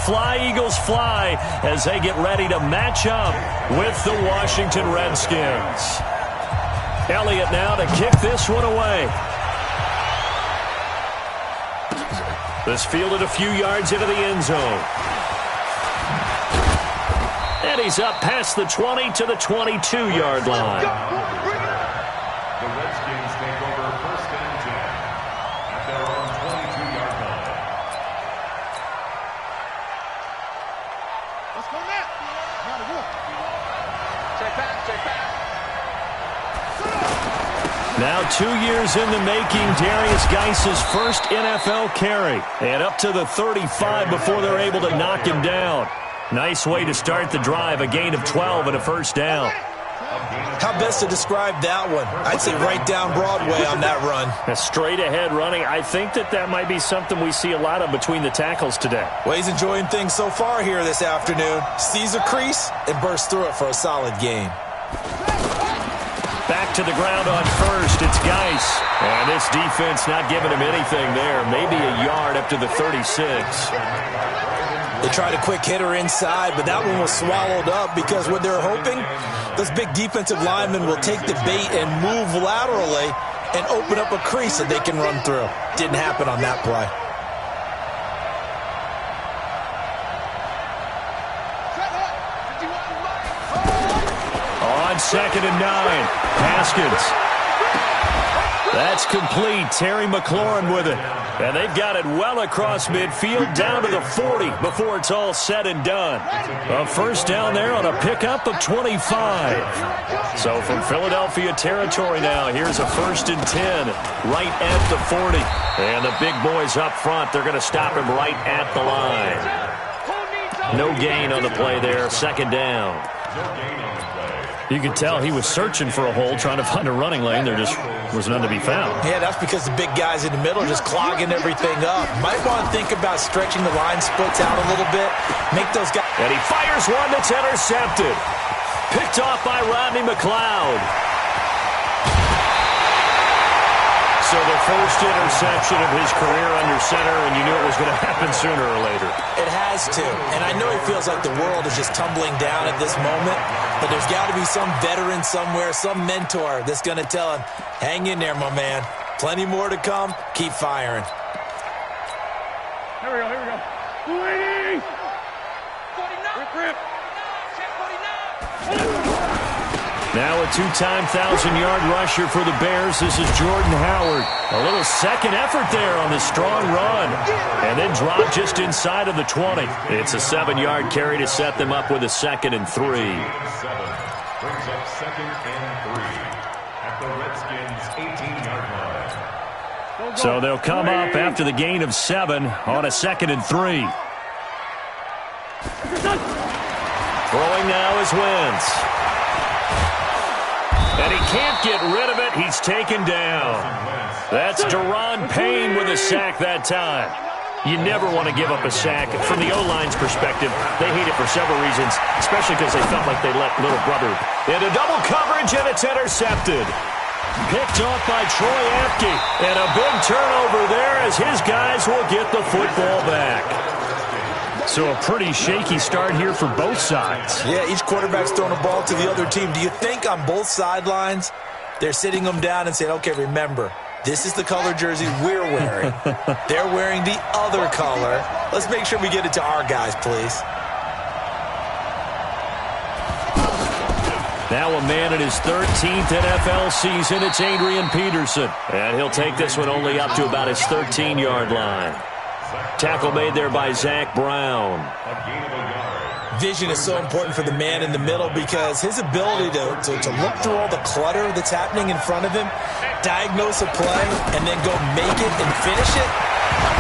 fly, Eagles fly, as they get ready to match up with the Washington Redskins. Elliott now to kick this one away. This fielded a few yards into the end zone. And he's up past the 20 to the 22-yard line. The Redskins take over first and 10 at their own 22-yard line. Let's go net. Check back. Now 2 years in the making, Darius Geis's first NFL carry. And up to the 35 before they're able to knock him down. Nice way to start the drive, a gain of 12 and a first down. How best to describe that one? I'd say right down Broadway on that run. A straight ahead running. I think that might be something we see a lot of between the tackles today. Well, he's enjoying things so far here this afternoon. Sees a crease and bursts through it for a solid gain. Back to the ground on first. It's Geis. And this defense not giving him anything there. Maybe a yard up to the 36. They tried a quick hitter inside, but that one was swallowed up because what they're hoping, those big defensive linemen will take the bait and move laterally and open up a crease that they can run through. Didn't happen on that play. On 2nd and 9, Haskins. That's complete. Terry McLaurin with it. And they've got it well across midfield down to the 40 before it's all said and done. A first down there on a pickup of 25. So from Philadelphia territory now, here's a 1st and 10 right at the 40. And the big boys up front, they're going to stop him right at the line. No gain on the play there. 2nd down. You could tell he was searching for a hole, trying to find a running lane. There just was none to be found. Yeah, that's because the big guys in the middle are just clogging everything up. Might want to think about stretching the line splits out a little bit. Make those guys... And he fires one that's intercepted. Picked off by Rodney McLeod. So the first interception of his career under center, and you knew it was going to happen sooner or later. It has to. And I know he feels like the world is just tumbling down at this moment, but there's got to be some veteran somewhere, some mentor that's going to tell him, hang in there, my man. Plenty more to come. Keep firing. Here we go. Waiting. 49. Rip. Check 49. Now a 2-time 1,000-yard rusher for the Bears. This is Jordan Howard. A little second effort there on the strong run. And then drop just inside of the 20. It's a 7-yard carry to set them up with a 2nd and 3. Brings up 2nd and 3 at the Redskins' 18-yard line. So they'll come up after the gain of 7 on a 2nd and 3. Throwing now is Wentz. And he can't get rid of it. He's taken down. That's Daron Payne with a sack that time. You never want to give up a sack. From the O-line's perspective, they hate it for several reasons, especially because they felt like they let little brother into double coverage, and it's intercepted. Picked off by Troy Apke. And a big turnover there as his guys will get the football back. So a pretty shaky start here for both sides. Yeah, each quarterback's throwing a ball to the other team. Do you think on both sidelines they're sitting them down and saying, okay, remember, this is the color jersey we're wearing. They're wearing the other color. Let's make sure we get it to our guys, please. Now a man in his 13th NFL season. It's Adrian Peterson. And he'll take this one only up to about his 13-yard line. Tackle made there by Zach Brown. Vision is so important for the man in the middle because his ability to look through all the clutter that's happening in front of him, diagnose a play, and then go make it and finish it,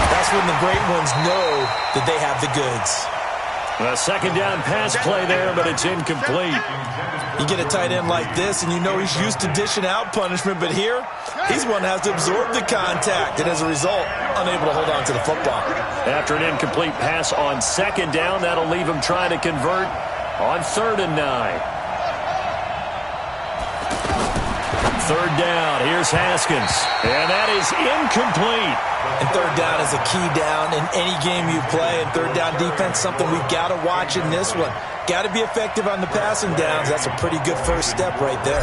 that's when the great ones know that they have the goods. A 2nd down pass play there, but it's incomplete. You get a tight end like this, and you know he's used to dishing out punishment, but here, he's one that has to absorb the contact, and as a result, unable to hold on to the football. After an incomplete pass on 2nd down, that'll leave him trying to convert on 3rd and 9. third down. Here's Haskins. And that is incomplete. And third down is a key down in any game you play. And third down defense, something we've got to watch in this one. Got to be effective on the passing downs. That's a pretty good first step right there.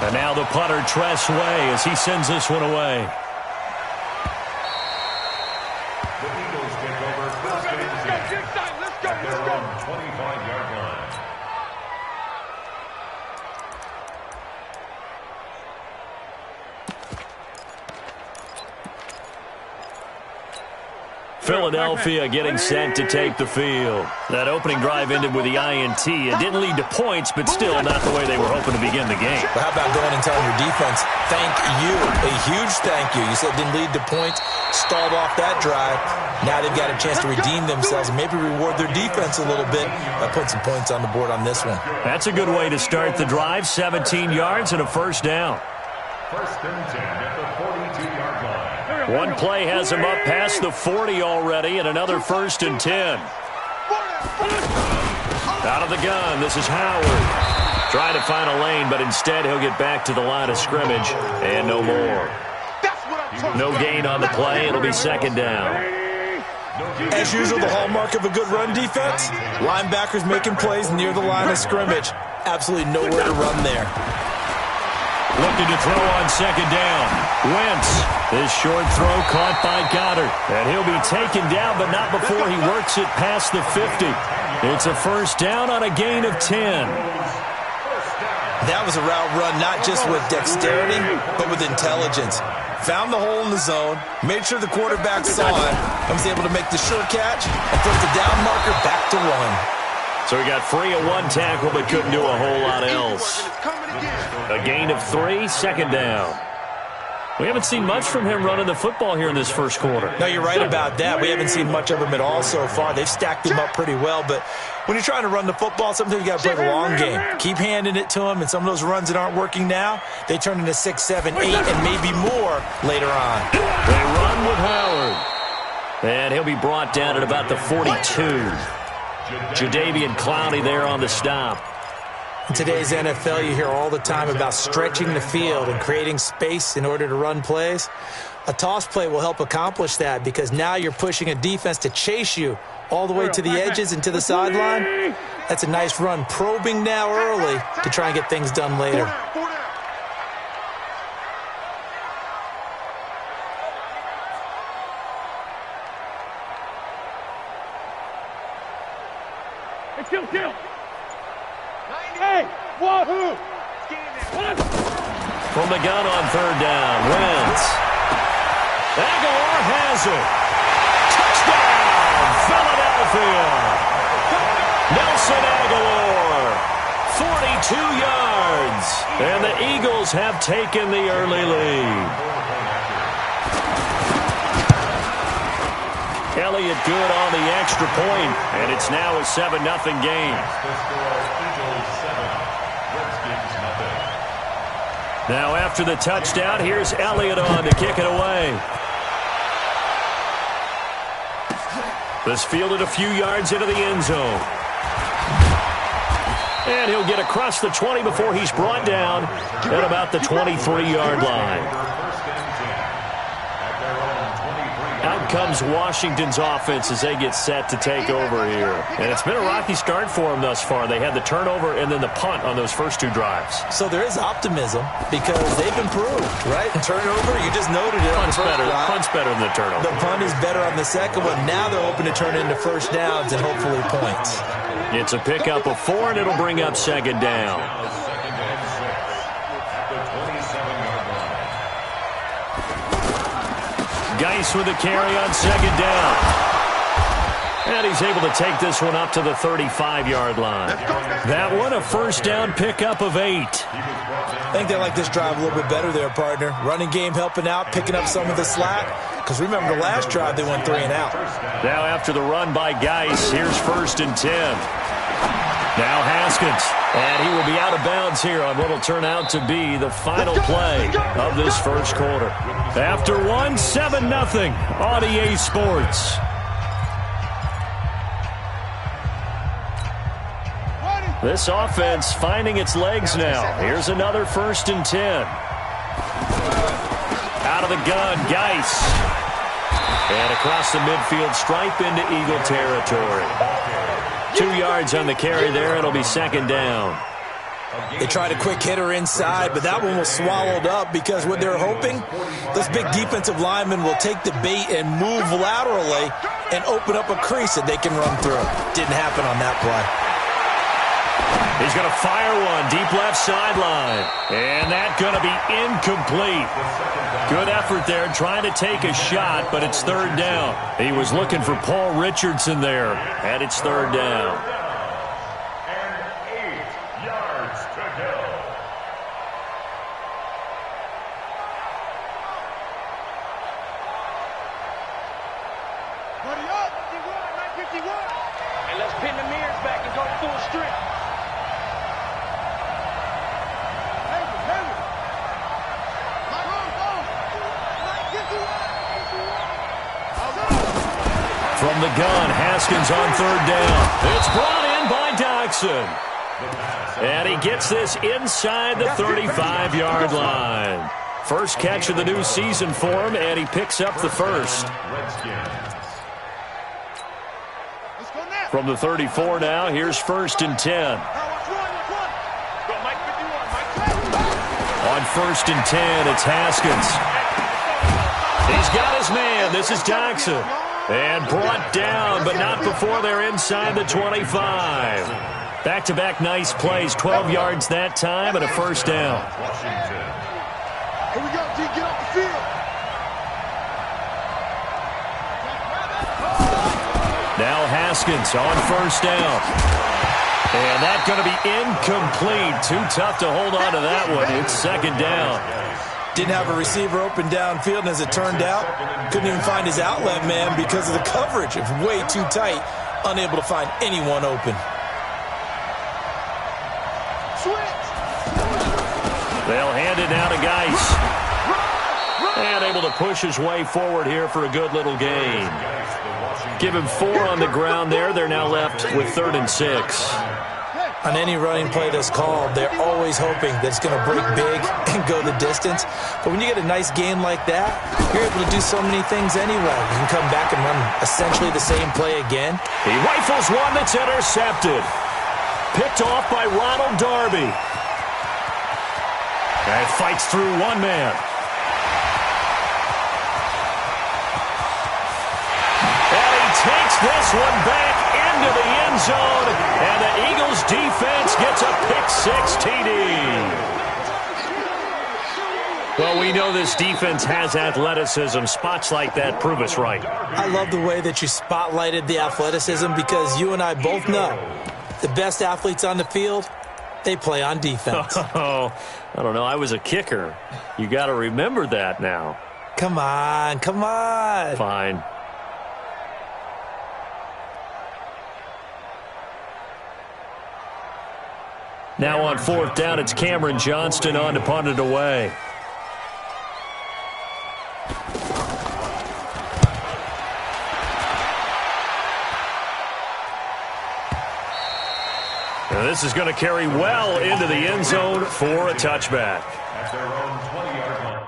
And now the punter, Tress Way, as he sends this one away. The Eagles take over first and 10 at their own 25-yard line. Philadelphia getting set to take the field. That opening drive ended with the INT. It didn't lead to points, but still not the way they were hoping to begin the game. But how about going and telling your defense, thank you, a huge thank you. You said it didn't lead to points, stalled off that drive. Now they've got a chance to redeem themselves and maybe reward their defense a little bit by putting some points on the board on this one. That's a good way to start the drive. 17 yards and a first down. First and 10 at the 42-yard line. One play has him up past the 40 already, and another first and 10. Out of the gun, this is Howard. Trying to find a lane, but instead he'll get back to the line of scrimmage, and no more. No gain on the play. It'll be second down. As usual, the hallmark of a good run defense, linebackers making plays near the line of scrimmage. Absolutely nowhere to run there. Looking to throw on second down. Wentz. This short throw caught by Goddard. And he'll be taken down, but not before he works it past the 50. It's a first down on a gain of 10. That was a route run not just with dexterity, but with intelligence. Found the hole in the zone, made sure the quarterback saw it, and was able to make the sure catch and put the down marker back to one. So he got free of one tackle, but couldn't do a whole lot else. A gain of 3, second down. We haven't seen much from him running the football here in this first quarter. No, you're right about that. We haven't seen much of him at all so far. They've stacked him up pretty well, but when you're trying to run the football, sometimes you got to play the long game. Keep handing it to him, and some of those runs that aren't working now, they turn into 6, 7, 8, and maybe more later on. They run with Howard. And he'll be brought down at about the 42. Jadeveon Clowney there on the stop. In today's NFL, you hear all the time about stretching the field and creating space in order to run plays. A toss play will help accomplish that because now you're pushing a defense to chase you all the way to the edges and to the sideline. That's a nice run, probing now early to try and get things done later. Kill. Hey, wahoo! From the gun on third down, Wentz. Aguilar has it. Touchdown, Philadelphia. Nelson Aguilar, 42 yards. And the Eagles have taken the early lead. Elliott good on the extra point, and it's now a 7-0 game. Now after the touchdown, here's Elliott on to kick it away. This fielded a few yards into the end zone. And he'll get across the 20 before he's brought down at about the 23-yard line. Out comes Washington's offense as they get set to take over here. And it's been a rocky start for them thus far. They had the turnover and then the punt on those first two drives. So there is optimism because they've improved, right? And turnover, you just noted it. Punt's better than the turnover. The punt is better on the second one. Now they're hoping to turn it into first downs and hopefully points. It's a pickup of 4, and it'll bring up second down. Geis with a carry on second down. And he's able to take this one up to the 35-yard line. That one, a first down pickup of 8. I think they like this drive a little bit better there, partner. Running game helping out, picking up some of the slack. Because remember, the last drive, they went 3 and out. Now after the run by Geis, here's first and 10. Now Haskins, and he will be out of bounds here on what will turn out to be the final play of this first quarter. After 1, 7-0 on EA Sports. This offense finding its legs now. Here's another 1st and 10. Out of the gun, Geis. And across the midfield stripe into Eagle territory. 2 yards on the carry there. It'll be 2nd down. They tried a quick hitter inside, but that one was swallowed up because what they're hoping, this big defensive lineman will take the bait and move laterally and open up a crease that they can run through. Didn't happen on that play. He's going to fire one deep left sideline. And that's going to be incomplete. Good effort there trying to take a shot, but it's 3rd down. He was looking for Paul Richardson there, and it's 3rd down. And 8 yards to go. Buddy up! 51, 951. And let's pin the mirrors back and go full strength. From the gun, Haskins on 3rd down. It's brought in by Dodson. And he gets this inside the 35-yard line. First catch of the new season for him, and he picks up the first. From the 34 now, here's 1st and 10. On 1st and 10, it's Haskins. He's got his man. This is Dodson. And brought down, but not before they're inside the 25. Back-to-back nice plays, 12 yards that time, and a 1st down. Here we go, G, get off the field. Now Haskins on 1st down. And that's going to be incomplete. Too tough to hold on to that one. It's 2nd down. Didn't have a receiver open downfield, and as it turned out, couldn't even find his outlet man because of the coverage. It was way too tight, unable to find anyone open. They'll hand it now to Geis. And able to push his way forward here for a good little gain. Give him 4 on the ground there. They're now left with 3rd and 6. On any running play that's called, they're always hoping that it's going to break big and go the distance. But when you get a nice gain like that, you're able to do so many things anyway. You can come back and run essentially the same play again. He rifles one that's intercepted. Picked off by Ronald Darby. And fights through one man. And he takes this one back into the end zone, and the Eagles defense gets a pick-6 TD. Well, we know this defense has athleticism. Spots like that prove us right. I love the way that you spotlighted the athleticism because you and I both know the best athletes on the field, they play on defense. Oh, I don't know. I was a kicker. You got to remember that now. Come on, come on. Fine. Now on 4th down, it's Cameron Johnston on to punt it away. Now this is going to carry well into the end zone for a touchback. At their own 20-yard line.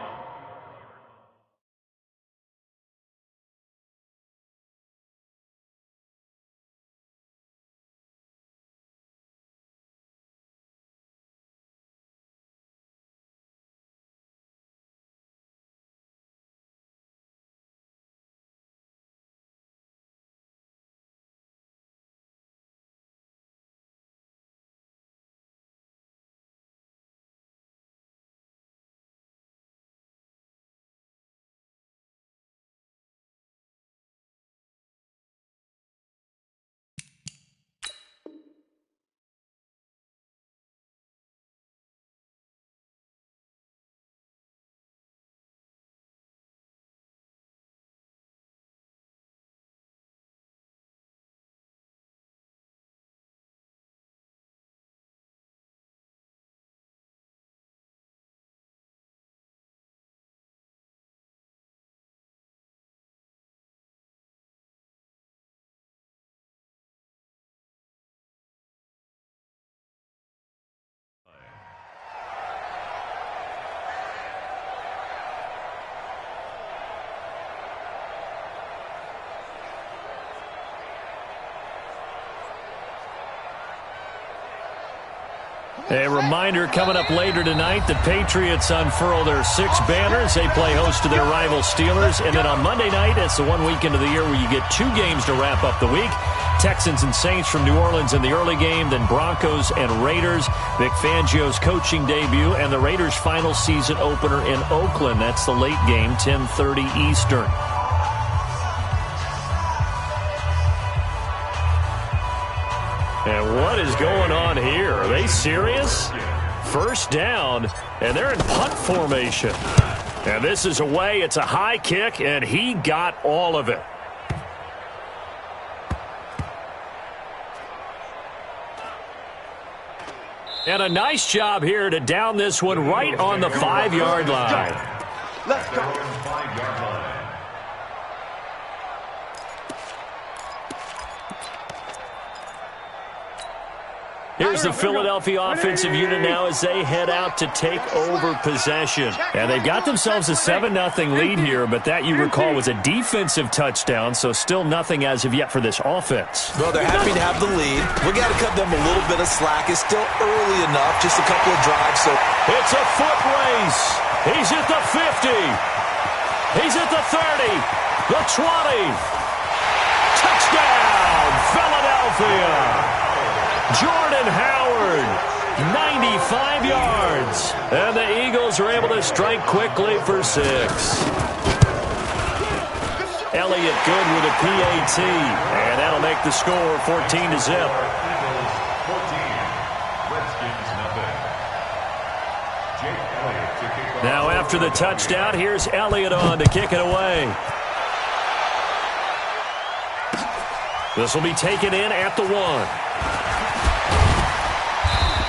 A reminder coming up later tonight, the Patriots unfurl their 6 banners. They play host to their rival Steelers. And then on Monday night, it's the one weekend of the year where you get 2 games to wrap up the week. Texans and Saints from New Orleans in the early game, then Broncos and Raiders. Vic Fangio's coaching debut and the Raiders' final season opener in Oakland. That's the late game, 10:30 Eastern. And what is going on here? Are they serious? First down, and they're in punt formation. And this is away. It's a high kick, and he got all of it. And a nice job here to down this one right on the 5-yard line. Let's go. 5-yard line. Here's the Philadelphia offensive unit now as they head out to take over possession. And they've got themselves a 7-0 lead here, but that, you recall, was a defensive touchdown, so still nothing as of yet for this offense. Well, they're happy to have the lead. We got to cut them a little bit of slack. It's still early enough, just a couple of drives. So it's a foot race. He's at the 50. He's at the 30, the 20. Touchdown, Philadelphia. Jordan Howard, 95 yards. And the Eagles are able to strike quickly for 6. Elliott good with a PAT. And that'll make the score 14-0. Now after the touchdown, here's Elliott on to kick it away. This will be taken in at the 1.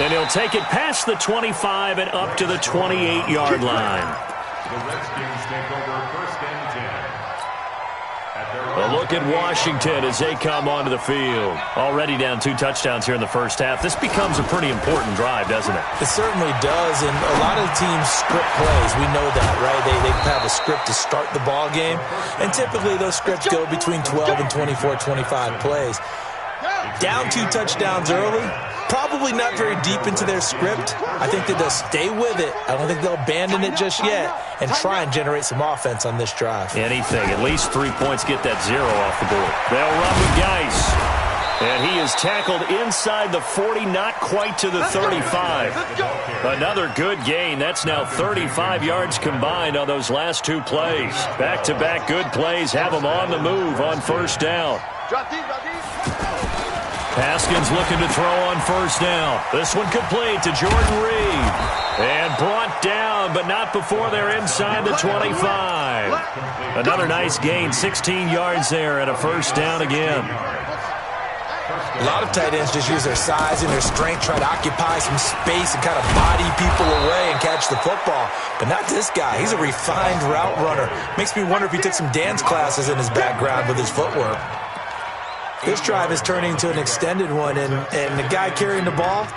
And he'll take it past the 25 and up to the 28-yard line. The Redskins take over 1st and 10. A look at Washington as they come onto the field. Already down 2 touchdowns here in the first half. This becomes a pretty important drive, doesn't it? It certainly does, and a lot of teams script plays. We know that, right? They have a script to start the ball game, and typically those scripts go between 12 and 24, 25 plays. Down 2 touchdowns early, probably not very deep into their script. I think that they'll stay with it. I don't think they'll abandon it just yet and try and generate some offense on this drive. Anything. At least 3 points, get that 0 off the board. They'll run with Geis. And he is tackled inside the 40, not quite to the 35. Another good gain. That's now 35 yards combined on those last 2 plays. Back-to-back good plays have them on the move on first down. Haskins looking to throw on first down. This one complete to Jordan Reed. And brought down, but not before they're inside the 25. Another nice gain, 16 yards there, and a first down again. A lot of tight ends just use their size and their strength, try to occupy some space and kind of body people away and catch the football. But not this guy. He's a refined route runner. Makes me wonder if he took some dance classes in his background with his footwork. This drive is turning into an extended one, and the guy carrying the ball,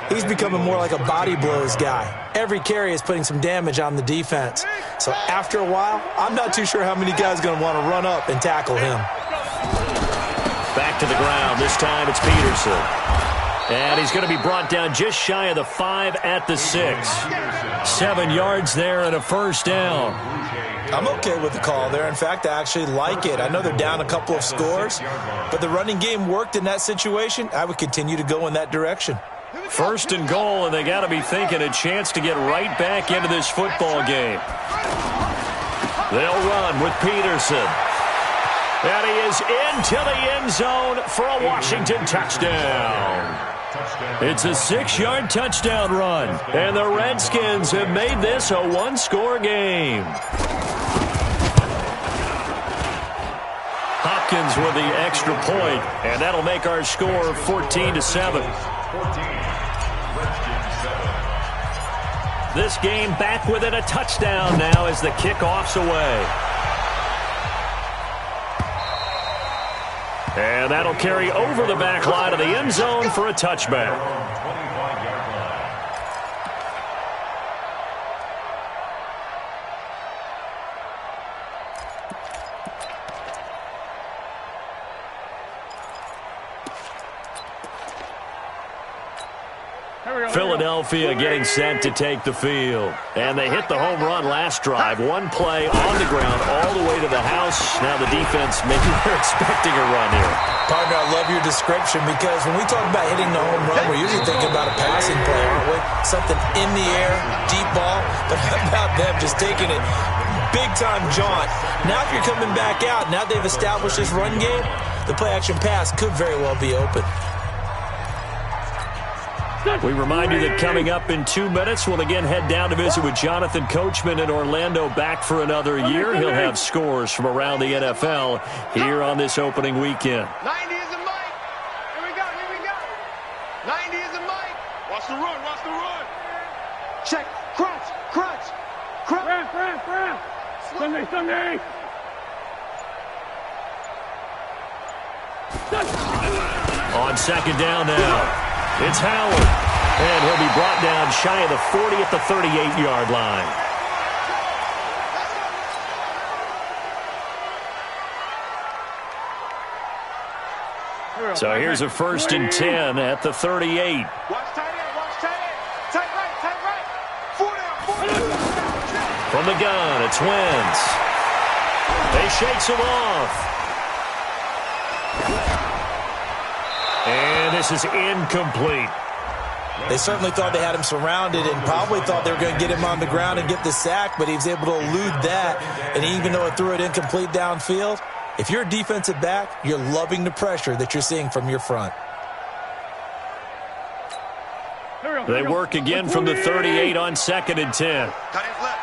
he's becoming more like a body blows guy. Every carry is putting some damage on the defense. So after a while, I'm not too sure how many guys are going to want to run up and tackle him. Back to the ground. This time it's Peterson. And he's going to be brought down just shy of the 5 at the 6. 7 yards there and a first down. I'm okay with the call there. In fact, I actually like it. I know they're down a couple of scores, but the running game worked in that situation. I would continue to go in that direction. First and goal, and they got to be thinking a chance to get right back into this football game. They'll run with Peterson. And he is into the end zone for a Washington touchdown. It's a 6-yard touchdown run, and the Redskins have made this a 1-score game. Hopkins with the extra point, and that'll make our score 14-7. This game back within a touchdown now as the kickoff's away. And that'll carry over the back line of the end zone for a touchback. Philadelphia getting set to take the field. And they hit the home run last drive. One play on the ground all the way to the house. Now the defense, maybe they're expecting a run here. Partner, I love your description because when we talk about hitting the home run, we're usually thinking about a passing play, aren't we? Something in the air, deep ball. But how about them just taking it big-time jaunt? Now if you're coming back out, now they've established this run game, the play-action pass could very well be open. We remind you that coming up in 2 minutes, we'll again head down to visit with Jonathan Coachman in Orlando, back for another year. He'll have scores from around the NFL here on this opening weekend. 90 is a mic. Here we go, here we go. 90 is a mic. Watch the run, watch the run. Check, crunch, crunch, crunch. Cramp. Sunday. On second down now. It's Howard, and he'll be brought down shy of the 40 at the 38-yard line. So here's a 1st and 10 at the 38. Watch tight end, tight right. 4 down. From the gun, it's Wentz. They shakes him off. And this is incomplete. They certainly thought they had him surrounded and probably thought they were going to get him on the ground and get the sack, but he was able to elude that. And even though it threw it incomplete downfield, if you're a defensive back, you're loving the pressure that you're seeing from your front. They work again from the 38 on 2nd and 10. Tight end left.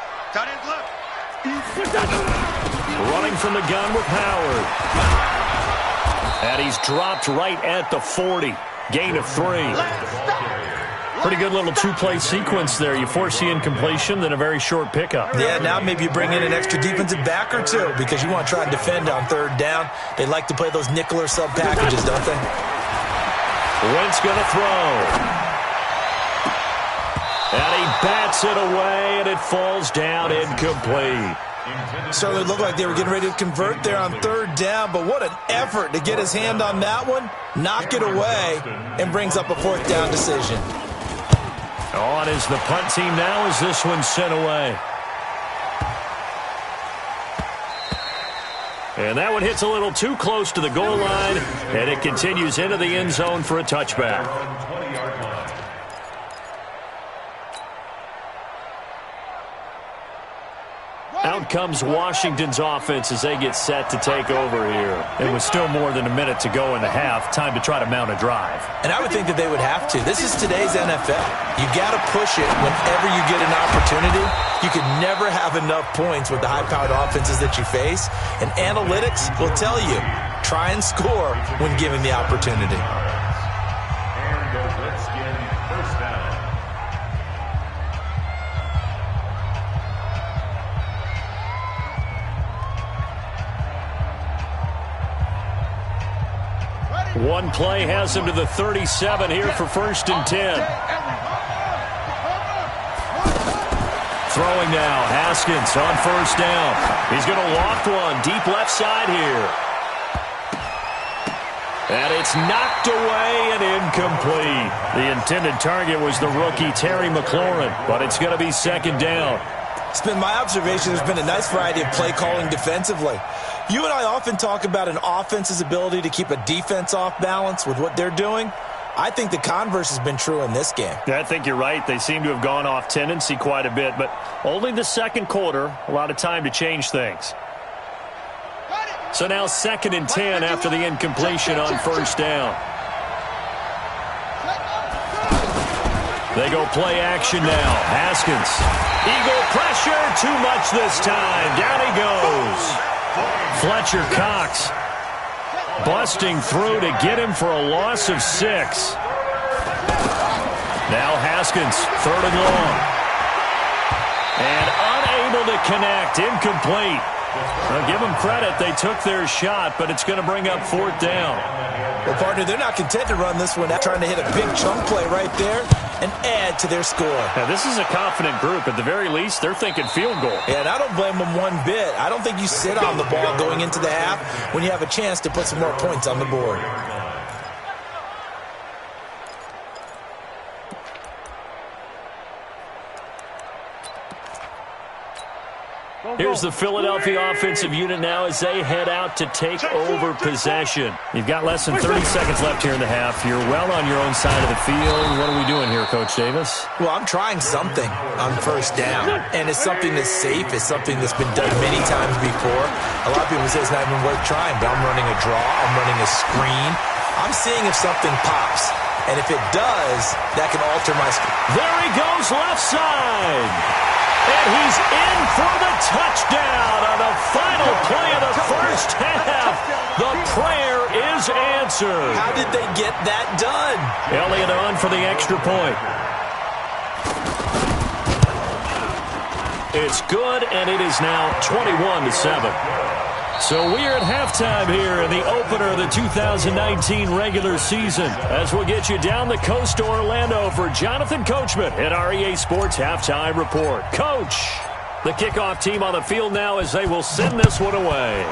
Running from the gun with Howard. And he's dropped right at the 40. Gain of 3. Pretty good little two-play sequence there. You force the incompletion, then a very short pickup. Yeah, now maybe you bring in an extra defensive back or two because you want to try and defend on 3rd down. They like to play those nickel or sub packages, don't they? Wentz going to throw. And he bats it away, and it falls down incomplete. Certainly looked like they were getting ready to convert there on 3rd down, but what an effort to get his hand on that one, knock it away, and brings up a 4th down decision. On is the punt team now as this one's sent away. And that one hits a little too close to the goal line, and it continues into the end zone for a touchback. Out comes Washington's offense as they get set to take over here. And with still more than a minute to go in the half, time to try to mount a drive. And I would think that they would have to. This is today's NFL. You got to push it whenever you get an opportunity. You can never have enough points with the high-powered offenses that you face. And analytics will tell you, try and score when given the opportunity. And the Redskin first down. One play has him to the 37 here for 1st and 10. Throwing now, Haskins on 1st down. He's going to loft one deep left side here. And it's knocked away and incomplete. The intended target was the rookie Terry McLaurin, but it's going to be 2nd down. It's been my observation there's been a nice variety of play calling defensively. You and I often talk about an offense's ability to keep a defense off balance with what they're doing. I think the converse has been true in this game. Yeah, I think you're right. They seem to have gone off tendency quite a bit, but only the 2nd quarter, a lot of time to change things. So now 2nd and 10 after the incompletion on 1st down. They go play action now. Haskins. Eagle pressure, too much this time. Down he goes. Fletcher Cox busting through to get him for a loss of 6. Now Haskins, 3rd and long. And unable to connect, incomplete. Now give them credit, they took their shot, but it's going to bring up 4th down. Well, partner, they're not content to run this one out, trying to hit a big chunk play right there and add to their score. Now, this is a confident group. At the very least, they're thinking field goal. Yeah, and I don't blame them one bit. I don't think you sit on the ball going into the half when you have a chance to put some more points on the board. Here's the Philadelphia offensive unit now as they head out to take over possession. You've got less than 30 seconds left here in the half. You're well on your own side of the field. What are we doing here, Coach Davis? Well, I'm trying something on first down, and it's something that's safe. It's something that's been done many times before. A lot of people say it's not even worth trying, but I'm running a draw. I'm running a screen. I'm seeing if something pops. And if it does, that can alter my score. There he goes left side. And he's in for the touchdown on the final play of the first half. The prayer is answered. How did they get that done? Elliott on for the extra point. It's good, and it is now 21-7. So we're at halftime here in the opener of the 2019 regular season as we'll get you down the coast to Orlando for Jonathan Coachman at our EA Sports Halftime Report. Coach, the kickoff team on the field now as they will send this one away.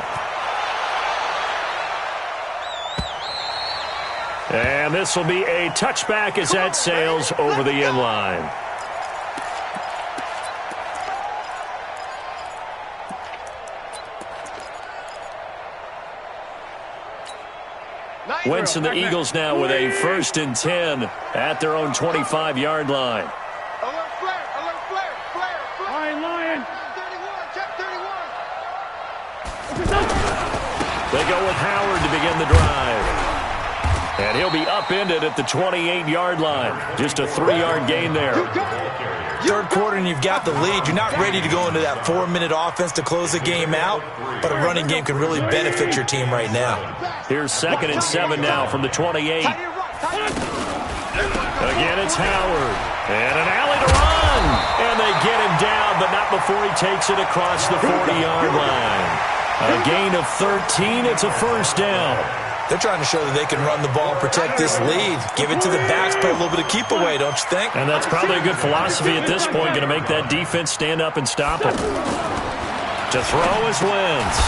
And this will be a touchback as that sails over the end line. Wentz and the Eagles now with a 1st and 10 at their own 25-yard line. Alert flare, flare. Lion, Lion. 31, check 31. They go with Howard to begin the drive. And he'll be upended at the 28-yard line. Just a 3-yard gain there. Third quarter and you've got the lead. You're not ready to go into that 4-minute offense to close the game out, but a running game can really benefit your team right now. Here's 2nd and 7 now from the 28. Again, it's Howard. And an alley to run. And they get him down, but not before he takes it across the 40-yard line. A gain of 13. It's a 1st down. They're trying to show that they can run the ball and protect this lead. Give it to the backs, play a little bit of keep away, don't you think? And that's probably a good philosophy at this point, going to make that defense stand up and stop it. To throw is Wentz.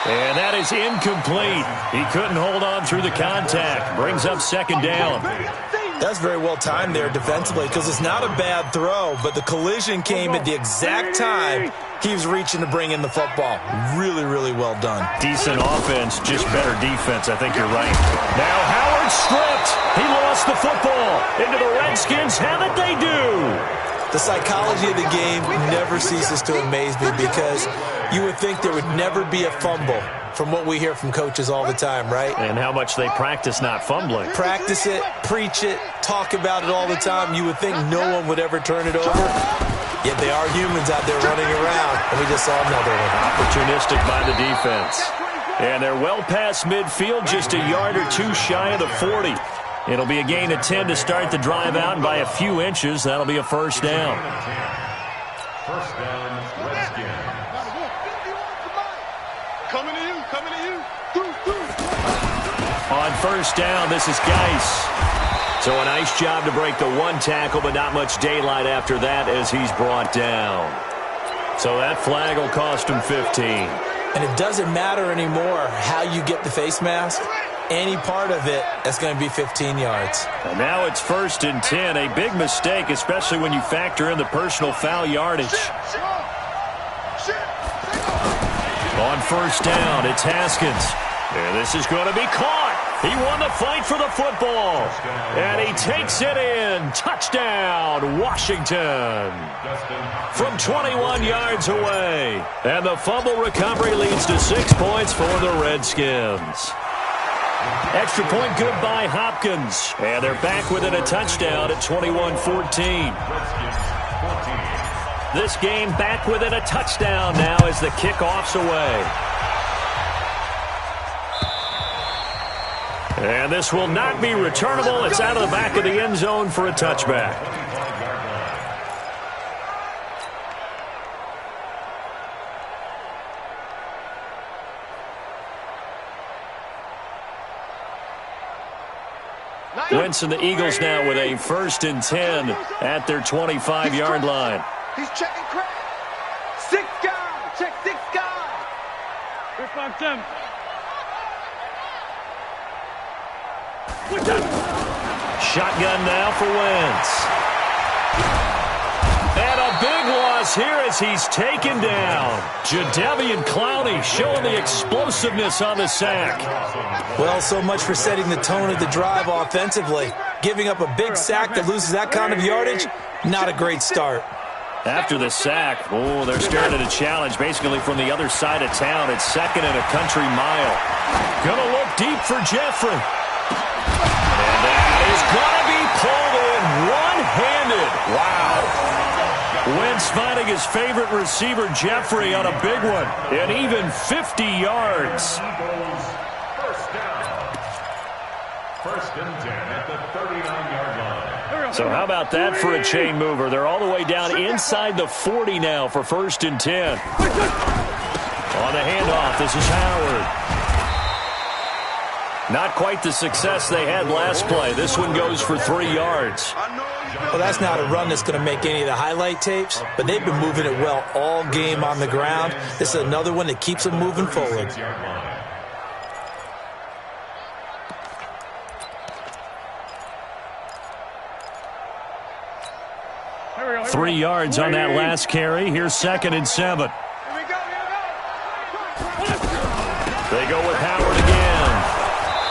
And that is incomplete. He couldn't hold on through the contact. Brings up 2nd down. That's very well timed there defensively because it's not a bad throw, but the collision came at the exact time he was reaching to bring in the football. Really, really well done. Decent offense, just better defense. I think you're right. Now Howard stripped. He lost the football. Into the Redskins have it, they do. The psychology of the game never ceases to amaze me because you would think there would never be a fumble from what we hear from coaches all the time, right? And how much they practice not fumbling. Practice it, preach it, talk about it all the time. You would think no one would ever turn it over. Yet they are humans out there running around, and we just saw another one. Opportunistic by the defense. And they're well past midfield, just a yard or two shy of the 40. It'll be a gain of 10 to start the drive out, and by a few inches, that'll be a 1st down. 1st down, Redskins. Coming to you. On 1st down, this is Geis. So a nice job to break the 1 tackle, but not much daylight after that as he's brought down. So that flag will cost him 15. And it doesn't matter anymore how you get the face mask. Any part of it, that's going to be 15 yards. And now it's 1st and 10. A big mistake, especially when you factor in the personal foul yardage. On 1st down, it's Haskins. And this is going to be caught. He won the fight for the football. And he takes it in. Touchdown, Washington. From 21 yards away. And the fumble recovery leads to 6 points for the Redskins. Extra point good by Hopkins. And they're back within a touchdown at 21-14. This game back within a touchdown now as the kickoff's away. And this will not be returnable. It's out of the back of the end zone for a touchback. Wentz and the Eagles now with a 1st and 10 at their 25-yard line. He's checking crack. 6 guys. Check 6 guys. 357. Shotgun now for Wentz. And a big loss falls here as he's taken down. Jadeveon Clowney showing the explosiveness on the sack. Well, so much for setting the tone of the drive offensively. Giving up a big sack that loses that kind of yardage, not a great start. After the sack, they're staring at a challenge basically from the other side of town. It's second and a country mile. Gonna look deep for Jeffrey. And that is gonna be pulled in one-handed. Wow. Wentz finding his favorite receiver, Jeffrey, on a big one. And even 50 yards. First and 10 at the 39-yard line. So how about that for a chain mover? They're all the way down inside the 40 now for first and 10. On the handoff, this is Howard. Not quite the success they had last play. This one goes for 3 yards. Well, that's not a run that's going to make any of the highlight tapes, but they've been moving it well all game on the ground. This is another one that keeps them moving forward. 3 yards on that last carry. Here's second and 7. They go with Howard again.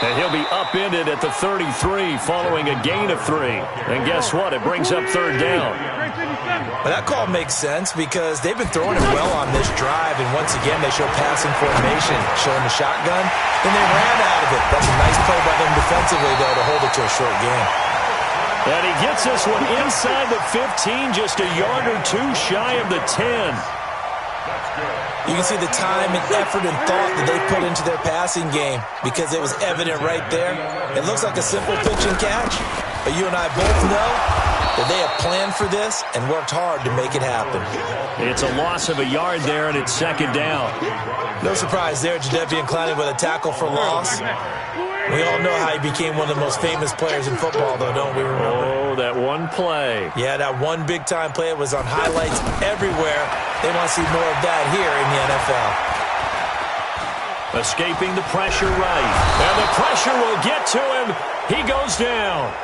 And he'll be upended at the 33 following a gain of 3. And guess what? It brings up third down. Well, that call makes sense because they've been throwing it well on this drive. And once again, they show passing formation, showing the shotgun. And they ran out of it. That's a nice play by them defensively, though, to hold it to a short game. And he gets this one inside the 15, just a yard or two shy of the 10. You can see the time and effort and thought that they put into their passing game because it was evident right there. It looks like a simple pitch and catch, but you and I both know that they have planned for this and worked hard to make it happen. It's a loss of a yard there, and it's second down. No surprise there, Jadeveon Clowney with a tackle for loss. We all know how he became one of the most famous players in football, though, don't we remember? Oh, that one play. Yeah, that one big-time play. It was on highlights everywhere. They want to see more of that here in the NFL. Escaping the pressure right. And the pressure will get to him. He goes down.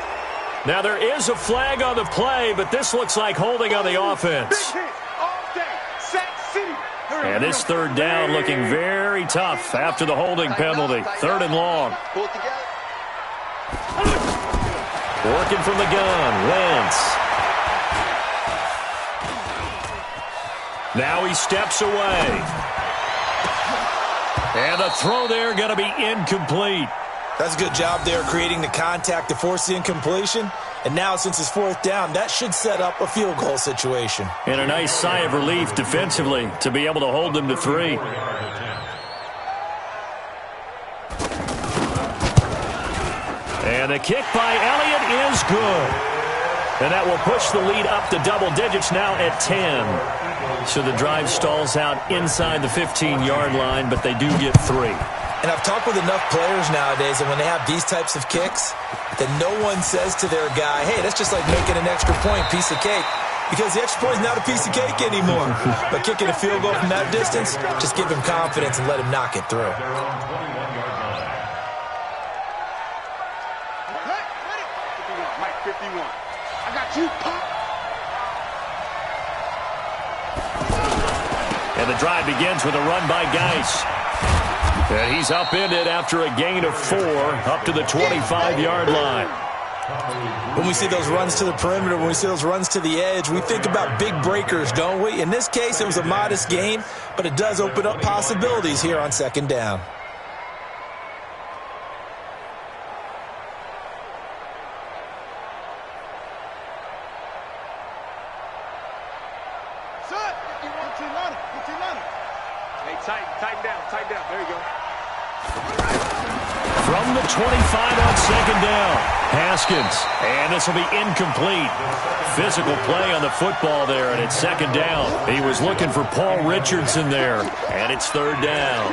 Now, there is a flag on the play, but this looks like holding on the offense. And this third down looking very tough after the holding penalty. Third and long. Working from the gun, Wentz. Now he steps away. And the throw there going to be incomplete. That's a good job there creating the contact to force the incompletion. And now, since it's fourth down, that should set up a field goal situation. And a nice sigh of relief defensively to be able to hold them to 3. And the kick by Elliott is good. And that will push the lead up to double digits now at 10. So the drive stalls out inside the 15-yard line, but they do get 3. And I've talked with enough players nowadays that when they have these types of kicks, that no one says to their guy, hey, that's just like making an extra point, piece of cake. Because the extra point is not a piece of cake anymore. But kicking a field goal from that distance, just give him confidence and let him knock it through. Mike 51. I got you, Pop. And the drive begins with a run by Geis. And he's upended after a gain of 4 up to the 25-yard line. When we see those runs to the perimeter, when we see those runs to the edge, we think about big breakers, don't we? In this case, it was a modest gain, but it does open up possibilities here on second down. Tighten down. There you go. From the 25 on second down, Haskins. And this will be incomplete. Physical play on the football there, and it's second down. He was looking for Paul Richardson there, and it's third down.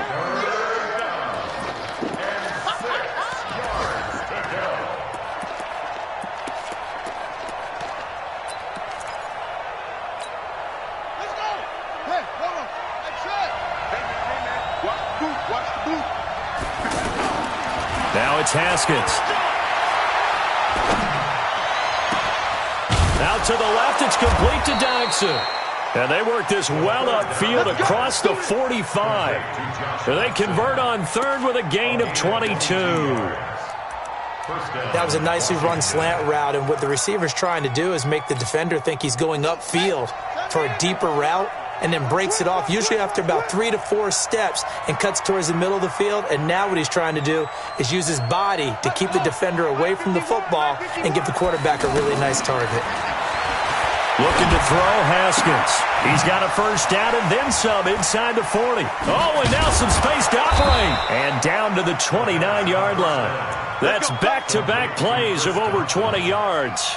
Now it's Haskins. Out to the left, it's complete to Dodson. And they work this well upfield across the 45. And they convert on third with a gain of 22. That was a nicely run slant route, and what the receiver's trying to do is make the defender think he's going upfield for a deeper route, and then breaks it off, usually after about 3 to 4 steps, and cuts towards the middle of the field. And now what he's trying to do is use his body to keep the defender away from the football and give the quarterback a really nice target. Looking to throw, Haskins. He's got a first down and then some inside the 40. Oh, and now some space to operate. And down to the 29-yard line. That's back-to-back plays of over 20 yards.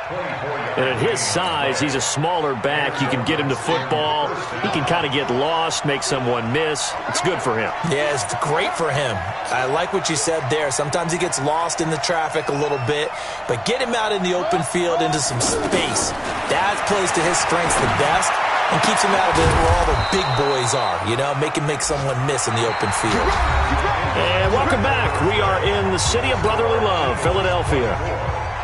And at his size, he's a smaller back. You can get him to football. He can kind of get lost, make someone miss. It's good for him. Yeah, it's great for him. I like what you said there. Sometimes he gets lost in the traffic a little bit, but get him out in the open field into some space. That plays to his strengths the best and keeps him out of it where all the big boys are, you know, make someone miss in the open field. And welcome back. We are in the city of brotherly love, Philadelphia.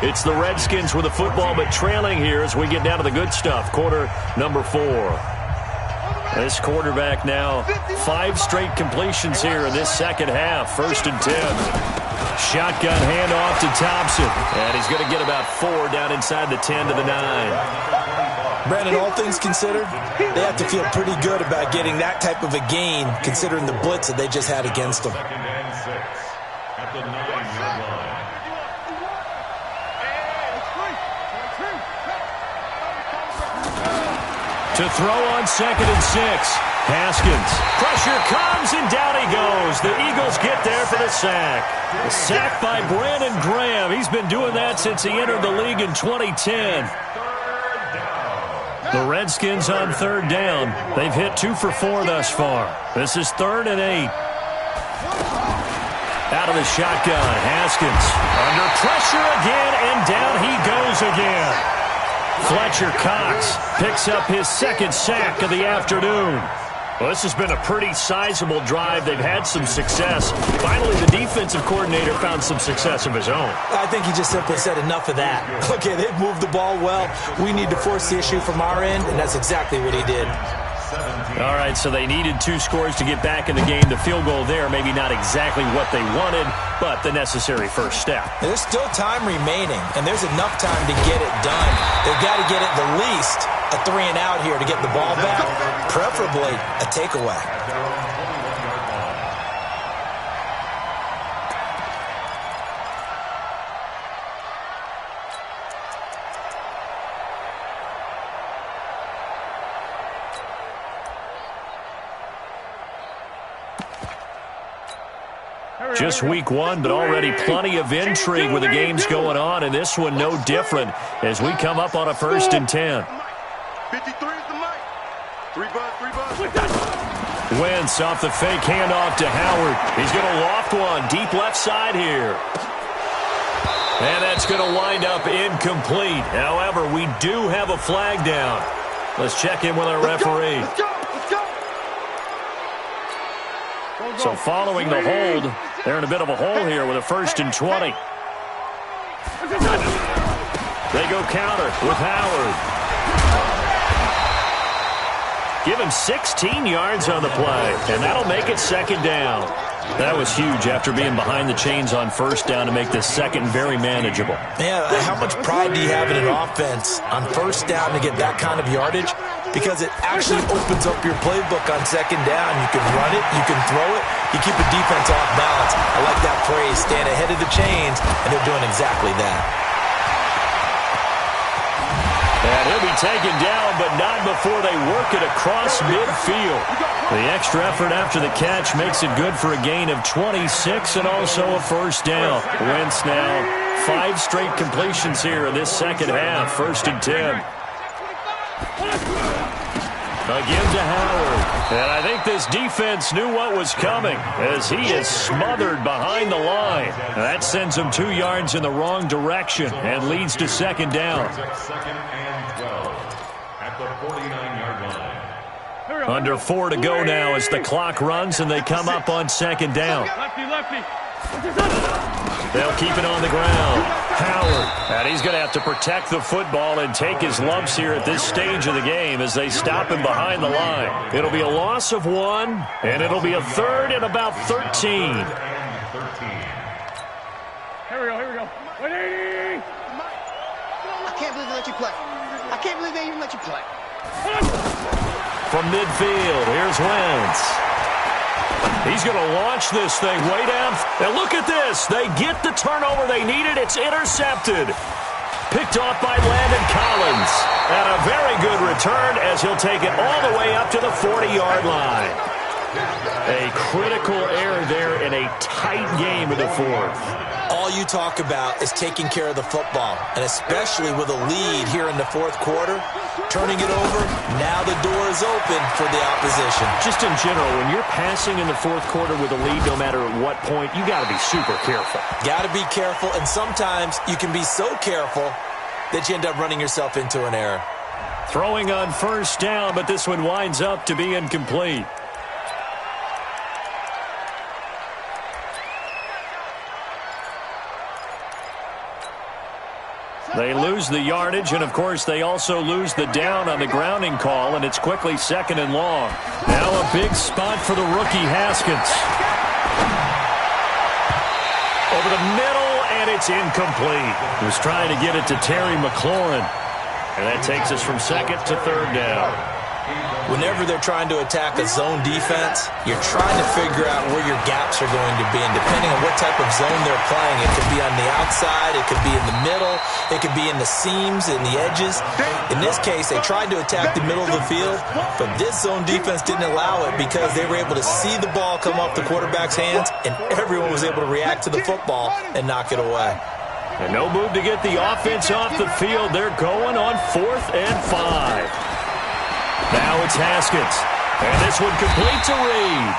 It's the Redskins with the football, but trailing here as we get down to the good stuff. Quarter number 4. This quarterback now 5 straight completions here in this second half. 1st and 10. Shotgun handoff to Thompson. And he's going to get about 4 down inside the 10 to the 9. Brandon, all things considered, they have to feel pretty good about getting that type of a gain, considering the blitz that they just had against them. 2nd and 6 at the 9-yard line. To throw on 2nd and 6. Haskins. Pressure comes, and down he goes. The Eagles get there for the sack. A sack by Brandon Graham. He's been doing that since he entered the league in 2010. The Redskins on 3rd down. They've hit 2 for 4 thus far. This is 3rd and 8. Out of the shotgun, Haskins. Under pressure again, and down he goes again. Fletcher Cox picks up his 2nd sack of the afternoon. Well, this has been a pretty sizable drive. They've had some success. Finally, the defensive coordinator found some success of his own. I think he just simply said enough of that. Okay, they've moved the ball well. We need to force the issue from our end, and that's exactly what he did. All right, so they needed 2 scores to get back in the game. The field goal there, maybe not exactly what they wanted, but the necessary first step. There's still time remaining, and there's enough time to get it done. They've got to get at the least a 3 and out here to get the ball back, preferably a takeaway. Just week 1, but already plenty of intrigue with the games going on, and this one no different as we come up on a 1st and 10. 53 is the mic. 3 buzz. Wentz off the fake handoff to Howard. He's going to loft one deep left side here. And that's going to wind up incomplete. However, we do have a flag down. Let's check in with our referee. Let's go. So following the hold, they're in a bit of a hole here with a 1st and 20. They go counter with Howard. Give him 16 yards on the play, and that'll make it 2nd down. That was huge after being behind the chains on 1st down to make this 2nd very manageable. Yeah, how much pride do you have in an offense on 1st down to get that kind of yardage? Because it actually opens up your playbook on 2nd down. You can run it, you can throw it, you keep a defense off balance. I like that phrase, stand ahead of the chains, and they're doing exactly that. And he'll be taken down, but not before they work it across midfield. The extra effort after the catch makes it good for a gain of 26 and also a 1st down. Wentz now 5 straight completions here in this 2nd half. 1st and 10. Again to Howard. And I think this defense knew what was coming as he is smothered behind the line. That sends him 2 yards in the wrong direction and leads to 2nd down. 2nd and 12 at the 49-yard line. Under 4 to go now as the clock runs and they come up on 2nd down. Lefty. They'll keep it on the ground. Howard. And he's going to have to protect the football and take his lumps here at this stage of the game as they stop him behind the line. It'll be a loss of 1, and it'll be a third and about 13. Here we go. 180! I can't believe they let you play. I can't believe they even let you play. From midfield, here's Wentz. He's going to launch this thing way down. And look at this. They get the turnover they needed. It's intercepted. Picked off by Landon Collins. And a very good return as he'll take it all the way up to the 40-yard line. A critical error there in a tight game in the fourth. All you talk about is taking care of the football, and especially with a lead here in the fourth quarter, turning it over, now the door is open for the opposition. Just in general, when you're passing in the fourth quarter with a lead, no matter at what point, you got to be super careful. Got to be careful, and sometimes you can be so careful that you end up running yourself into an error. Throwing on first down, but this one winds up to be incomplete. They lose the yardage, and, of course, they also lose the down on the grounding call, and it's quickly second and long. Now a big spot for the rookie Haskins. Over the middle, and it's incomplete. He was trying to get it to Terry McLaurin, and that takes us from second to third down. Whenever they're trying to attack a zone defense, you're trying to figure out where your gaps are going to be. And depending on what type of zone they're playing, it could be on the outside, it could be in the middle, it could be in the seams and the edges. In this case, they tried to attack the middle of the field, but this zone defense didn't allow it because they were able to see the ball come off the quarterback's hands, and everyone was able to react to the football and knock it away. And no move to get the offense off the field. They're going on 4th and 5. Now it's Haskins. And this one complete to Reed.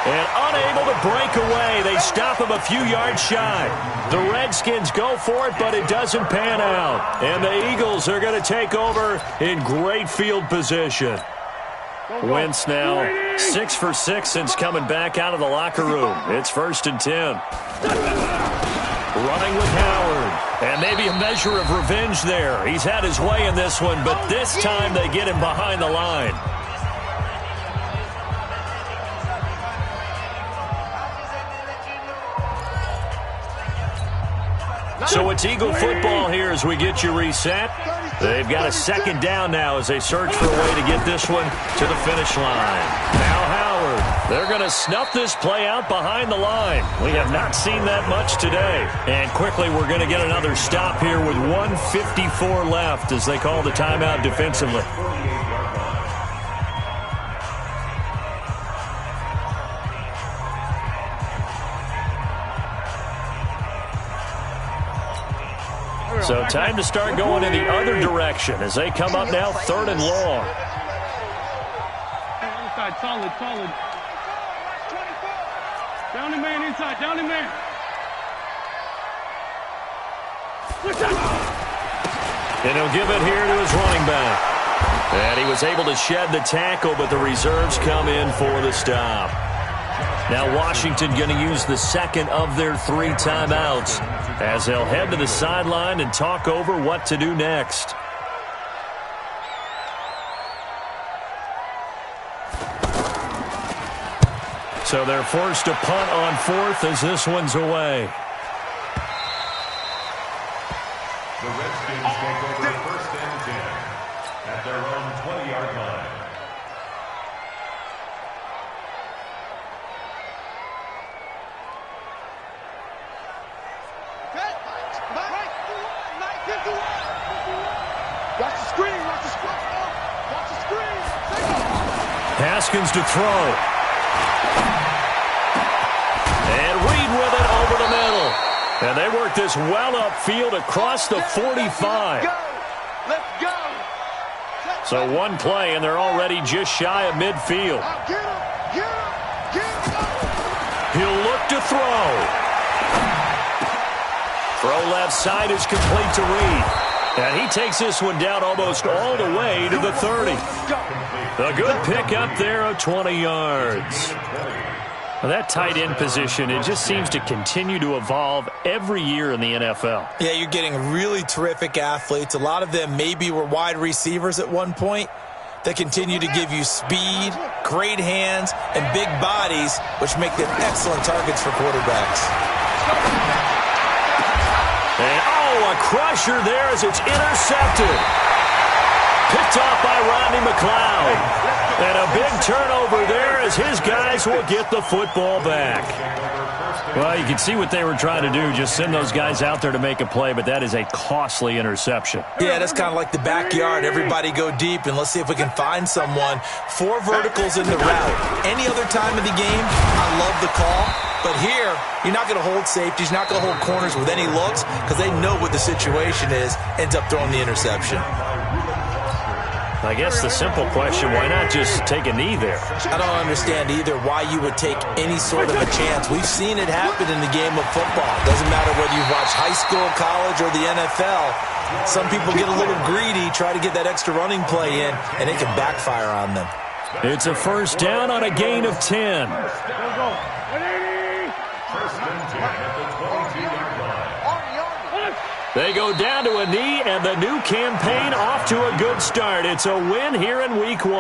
And unable to break away. They stop him a few yards shy. The Redskins go for it, but it doesn't pan out. And the Eagles are going to take over in great field position. Wentz now 6 for 6 since coming back out of the locker room. It's 1st and 10. Running with Howard. And maybe a measure of revenge there. He's had his way in this one, but this time they get him behind the line. So it's Eagle football here as we get you reset. They've got a second down now as they search for a way to get this one to the finish line. Now Howard. They're going to snuff this play out behind the line. We have not seen that much today. And quickly we're going to get another stop here with 1:54 left as they call the timeout defensively. So time to start going in the other direction as they come up now 3rd and long. Inside, solid. Down the man, inside, down the man. And he'll give it here to his running back. And he was able to shed the tackle, but the reserves come in for the stop. Now Washington going to use the second of their 3 timeouts as they'll head to the sideline and talk over what to do next. So they're forced to punt on 4th as this one's away. The Redskins take over 1st and 10 at their own 20-yard line. Haskins to throw. And Reed with it over the middle. And they work this well upfield across the 45. Let's go. So one play, and they're already just shy of midfield. He'll look to throw. Throw left side is complete to Reed. And he takes this one down almost all the way to the 30. A good pick up there of 20 yards. Well, that tight end position, it just seems to continue to evolve every year in the NFL. Yeah, you're getting really terrific athletes. A lot of them maybe were wide receivers at one point. They continue to give you speed, great hands, and big bodies, which make them excellent targets for quarterbacks. And, a crusher there as it's intercepted. Picked off by Rodney McLeod. And a big turnover there as his guys will get the football back. Well, you can see what they were trying to do, just send those guys out there to make a play, but that is a costly interception. Yeah, that's kind of like the backyard. Everybody go deep, and let's see if we can find someone. 4 verticals in the route. Any other time of the game, I love the call. But here, you're not going to hold safeties, you're not going to hold corners with any looks because they know what the situation is, ends up throwing the interception. I guess the simple question, why not just take a knee there? I don't understand either why you would take any sort of a chance. We've seen it happen in the game of football. Doesn't matter whether you've watched high school, college, or the NFL. Some people get a little greedy, try to get that extra running play in, and it can backfire on them. It's a first down on a gain of 10. They go down to a knee, and the new campaign off to a good start. It's a win here in Week 1.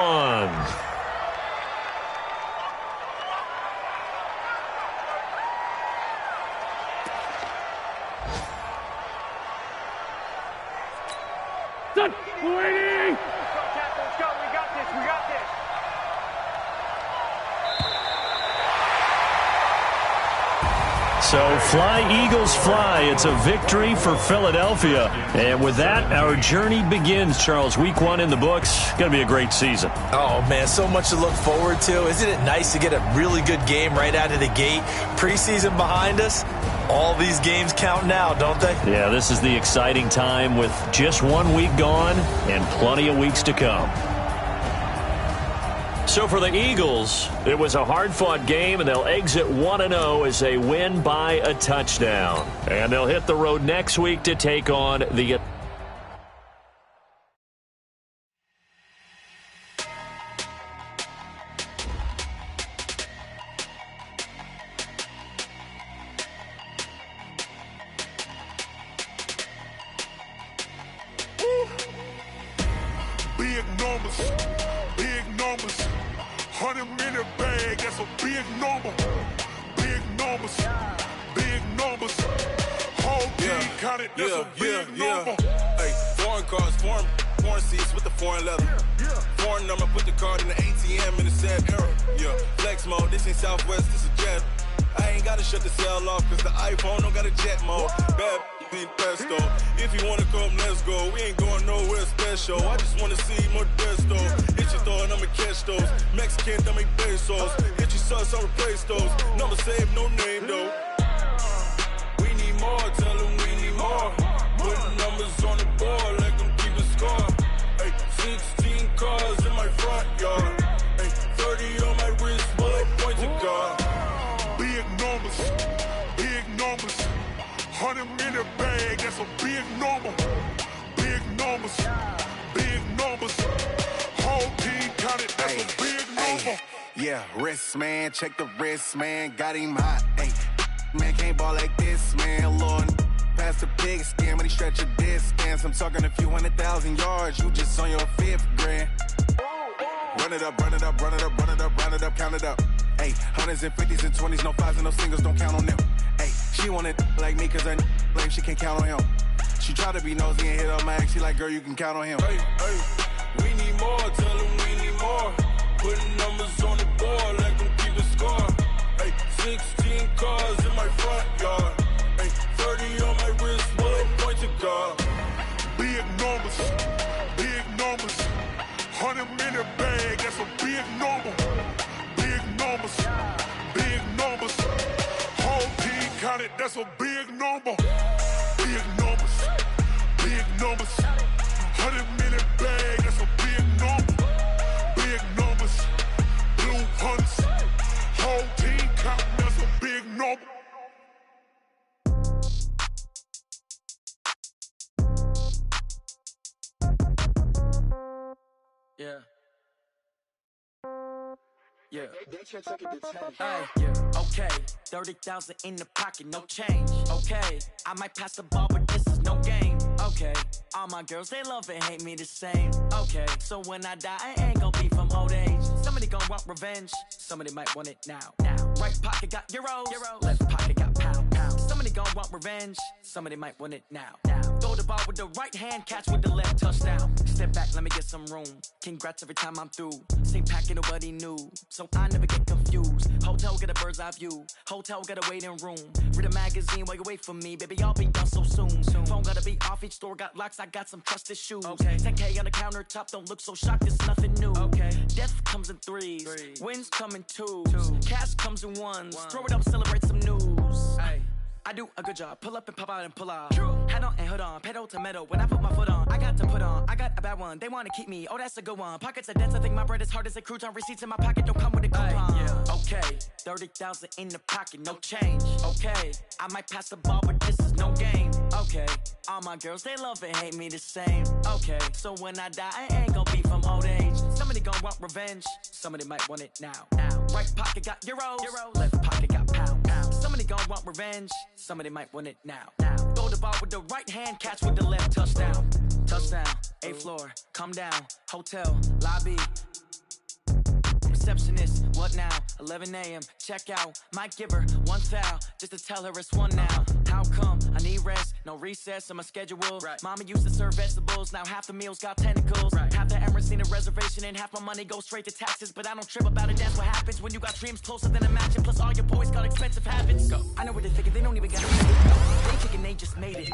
Done. Waiting. Let's go. We got this. We got this. So fly, Eagles, fly. It's a victory for Philadelphia. And with that, our journey begins, Charles. Week 1 in the books. Going to be a great season. Oh, man, so much to look forward to. Isn't it nice to get a really good game right out of the gate? Preseason behind us. All these games count now, don't they? Yeah, this is the exciting time with just 1 week gone and plenty of weeks to come. So for the Eagles, it was a hard-fought game, and they'll exit 1-0 as they win by a touchdown. And they'll hit the road next week to take on the... Big numbers, big numbers. 100-minute bag, that's a big number. Big numbers, big numbers. Whole team counted, that's a big number. Hey, foreign cars, foreign seats with the foreign leather. Foreign number, put the card in the ATM in the sad era. Yeah, flex mode, this ain't Southwest, this a jet. I ain't gotta shut the cell off, cause the iPhone don't got a jet mode. Bad in pesto. If you wanna come, let's go. We ain't going nowhere special. I just wanna see Modesto. Hit your throw and I'ma catch those. Mexican, that make pesos. Hit your sauce, I'll replace those. Number saved, no name though. We need more, tell them we need more. Putting numbers on the board, let them keep a score. Hey, 16 cars in my front yard. Hey, 30 on my wrist, bullet point to God. Big numbers, big numbers. 100-minute bag, that's a big number. Big numbers, big numbers. Whole team counted, that's a big number. Yeah, wrist man, check the wrist man, got him hot. Ay, man can't ball like this, man. Lord, past the pig skin when he stretch a distance. I'm talking a few 100,000 yards, you just on your 5th grand. Run it up, run it up, run it up, run it up, run it up, count it up. Ay, 100s and 50s and 20s, no 5s and no singles, don't count on them. Ay, she want it like me cause her blame, she can't count on him. She try to be nosy and hit on my ex, she like, girl, you can count on him. Hey, hey, we need more, tell them we need more. Putting numbers on the board, let them keep a score. Hey, 16 cars in my front yard. Hey, 30 on my wrist, bullet point to God. Big numbers, big numbers. 100-minute bag, that's a big number. Big numbers, big numbers. Whole team counted, that's a big number. Big numbers, big numbers. 100-minute bag, that's a big number. Big numbers, blue hunts. Whole team counting, that's a big number. Yeah. Hey, yeah. Okay, 30,000 in the pocket, no change. Okay, I might pass the ball, but this is no game. Okay, all my girls, they love and hate me the same. Okay, so when I die, I ain't gon' be from old age. Somebody gon' want revenge, somebody might want it now. Right pocket got euros, left pocket got pound. Somebody gon' want revenge, somebody might want it now. Throw the ball with the right hand, catch with the left, touchdown. Step back, let me get some room. Congrats every time I'm through. Same packet, nobody knew, so I never get confused. Hotel get a bird's eye view, hotel got a waiting room. Read a magazine while you wait for me, baby, I'll be done so soon. Phone gotta be off, each store got locks, I got some trusted shoes. 10K on the countertop, don't look so shocked, it's nothing new. Death comes in threes, wins come in twos, cash comes in ones. Throw it up, celebrate some news. I do a good job, pull up and pop out and pull out. Head on and hood on, pedal to metal. When I put my foot on, I got to put on. I got a bad one, they wanna keep me, oh that's a good one. Pockets are dense, I think my bread is hard as a crouton. Receipts in my pocket don't come with a coupon. Okay, 30,000 in the pocket, no change. Okay, I might pass the ball, but this is no game. Okay, all my girls, they love and hate me the same. Okay, so when I die, I ain't gon' be from old age. Somebody gon' want revenge, somebody might want it now. Right pocket got euros, left pocket got pound. Somebody gon' want revenge, somebody might want it now. Throw the ball with the right hand, catch with the left, touchdown. Touchdown, 8th floor, come down, hotel, lobby. Receptionist, what now? 11 a.m., check out. Might give her one foul, just to tell her it's one now. How come? I need rest, no recess on my schedule. Mama used to serve vegetables, now half the meals got tentacles. Half the Emirates need a reservation and half my money goes straight to taxes. But I don't trip about it, that's what happens when you got dreams closer than a match. Plus all your boys got expensive habits. I know what they're thinking, they don't even got it. They thinking they just made it.